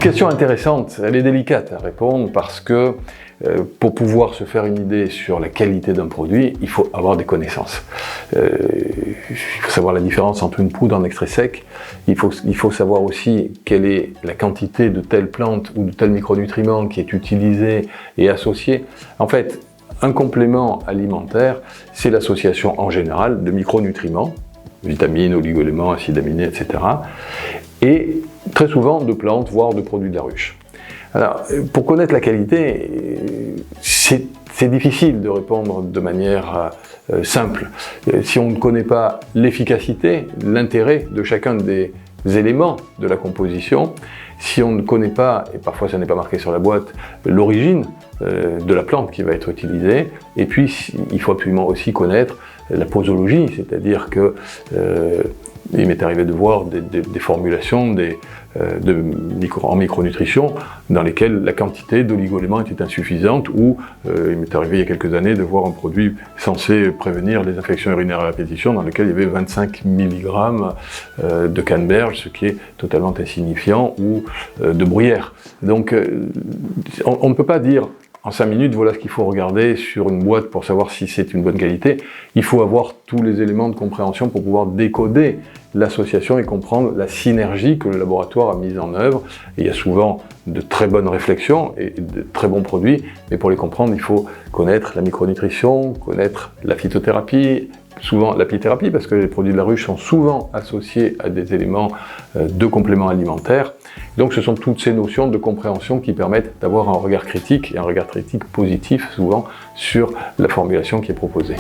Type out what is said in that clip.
Question intéressante, elle est délicate à répondre parce que pour pouvoir se faire une idée sur la qualité d'un produit, il faut avoir des connaissances. Il faut savoir la différence entre une poudre en extrait sec, il faut savoir aussi quelle est la quantité de telle plante ou de tel micronutriment qui est utilisé et associé. En fait, un complément alimentaire, c'est l'association en général de micronutriments, vitamines, oligo-éléments, acides aminés, etc. Et très souvent de plantes, voire de produits de la ruche. Alors, pour connaître la qualité, c'est difficile de répondre de manière simple. Si on ne connaît pas l'efficacité, l'intérêt de chacun des éléments de la composition, si on ne connaît pas, et parfois ça n'est pas marqué sur la boîte, l'origine de la plante qui va être utilisée, et puis il faut absolument aussi connaître la posologie, c'est-à-dire que il m'est arrivé de voir des formulations en micronutrition dans lesquelles la quantité d'oligo-éléments était insuffisante, ou il m'est arrivé il y a quelques années de voir un produit censé prévenir les infections urinaires à répétition dans lequel il y avait 25 mg de canneberge, ce qui est totalement insignifiant, ou de bruyère. Donc on ne peut pas dire en 5 minutes, voilà ce qu'il faut regarder sur une boîte pour savoir si c'est une bonne qualité. Il faut avoir tous les éléments de compréhension pour pouvoir décoder l'association et comprendre la synergie que le laboratoire a mise en œuvre. Et il y a souvent de très bonnes réflexions et de très bons produits, mais pour les comprendre, il faut connaître la micronutrition, connaître la phytothérapie, souvent l'apithérapie, parce que les produits de la ruche sont souvent associés à des éléments de compléments alimentaires. Donc ce sont toutes ces notions de compréhension qui permettent d'avoir un regard critique, et un regard critique positif souvent, sur la formulation qui est proposée.